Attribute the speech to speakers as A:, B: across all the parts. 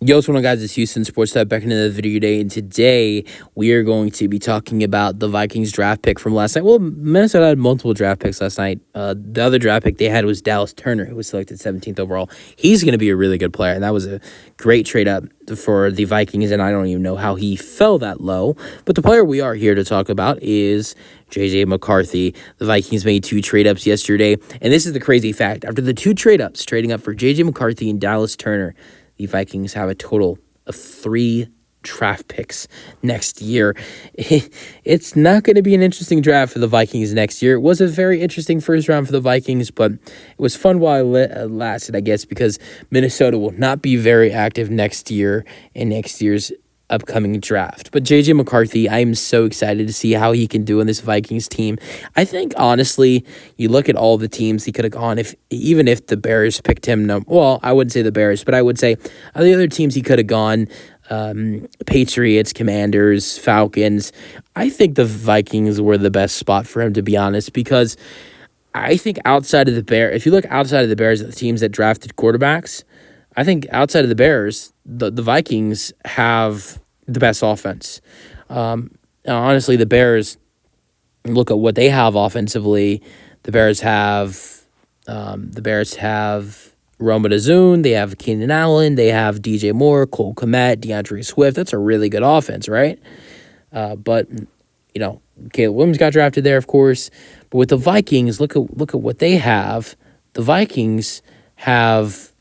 A: Yo, what's going on, guys? It's Houston Sports Type back into the video today, and today we are going to be talking about the Vikings draft pick from last night. Well, Minnesota had multiple draft picks last night. The other draft pick they had was Dallas Turner, who was selected 17th overall. He's going to be a really good player, and that was a great trade up for the Vikings, and I don't even know how he fell that low. But the player we are here to talk about is J.J. McCarthy. The Vikings made 2 trade-ups yesterday, and this is the crazy fact. After the 2 trade-ups, trading up for J.J. McCarthy and Dallas Turner, the Vikings have a total of 3 draft picks next year. It's not going to be an interesting draft for the Vikings next year. It was a very interesting first round for the Vikings, but it was fun while it lasted, I guess, because Minnesota will not be very active next year in next year's upcoming draft. But J.J. McCarthy, I'm so excited to see how he can do in this Vikings team. I think, honestly, you look at all the teams he could have gone, even if the Bears picked him. Well, I wouldn't say the Bears, but I would say the other teams he could have gone, Patriots, Commanders, Falcons. I think the Vikings were the best spot for him, to be honest, because I think outside of the Bears, if you look outside of the Bears at the teams that drafted quarterbacks, I think outside of the Bears, the Vikings have the best offense. Honestly, the Bears, look at what they have offensively. The Bears have Roma Dazoon, they have Keenan Allen, they have DJ Moore, Cole Kmet, DeAndre Swift. That's a really good offense, right? But Caleb Williams got drafted there, of course. But with the Vikings, look at what they have. The Vikings have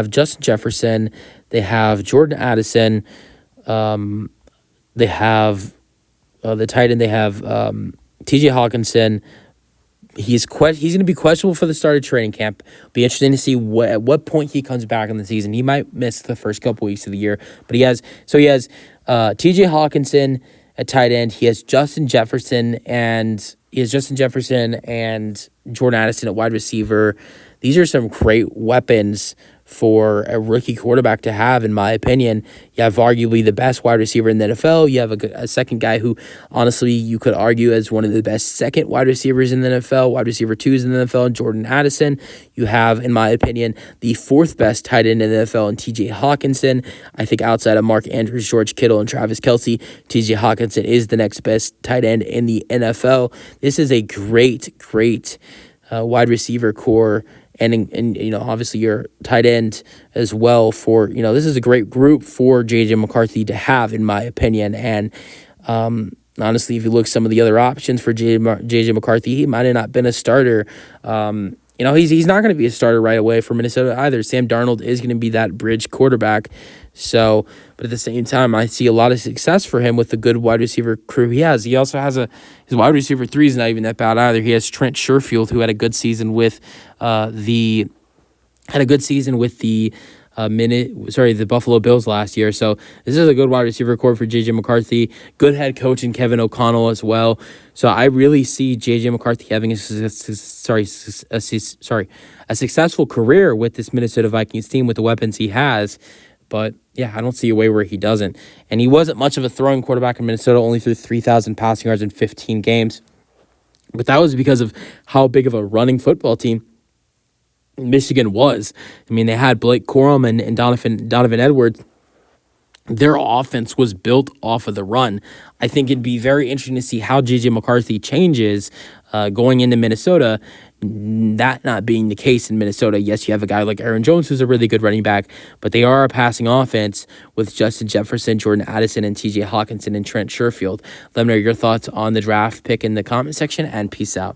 A: Justin Jefferson. They have Jordan Addison. They have the tight end. They have T.J. Hawkinson. He's going to be questionable for the start of training camp. Be interesting to see at what point he comes back in the season. He might miss the first couple weeks of the year, but he has T.J. Hawkinson at tight end. He has Justin Jefferson and Jordan Addison at wide receiver. These are some great weapons for a rookie quarterback to have, in my opinion. You have arguably the best wide receiver in the NFL. You have a second guy who, honestly, you could argue as one of the best second wide receivers in the NFL, wide receiver 2s in the NFL, Jordan Addison. You have, in my opinion, the 4th best tight end in the NFL in T.J. Hawkinson. I think outside of Mark Andrews, George Kittle, and Travis Kelce, T.J. Hawkinson is the next best tight end in the NFL. This is a great wide receiver core. And obviously your tight end as well this is a great group for J.J. McCarthy to have, in my opinion. And honestly, if you look at some of the other options for J.J. McCarthy, he might have not been a starter. He's not going to be a starter right away for Minnesota either. Sam Darnold is going to be that bridge quarterback. So, but at the same time, I see a lot of success for him with the good wide receiver crew he has. He also has his wide receiver 3 is not even that bad either. He has Trent Sherfield, who had a good season with the Buffalo Bills last year. So this is a good wide receiver core for J.J. McCarthy. Good head coach in Kevin O'Connell as well. So I really see J.J. McCarthy having a successful career with this Minnesota Vikings team with the weapons he has. But yeah, I don't see a way where he doesn't. And he wasn't much of a throwing quarterback in Minnesota, only threw 3,000 passing yards in 15 games. But that was because of how big of a running football team Michigan was. I mean, they had Blake Corum and Donovan Edwards. Their offense was built off of the run. I think it'd be very interesting to see how J.J. McCarthy changes going into Minnesota. That not being the case in Minnesota. Yes, you have a guy like Aaron Jones, who's a really good running back, but they are a passing offense with Justin Jefferson, Jordan Addison, and T.J. Hawkinson and Trent Sherfield. Let me know your thoughts on the draft pick in the comment section, and peace out.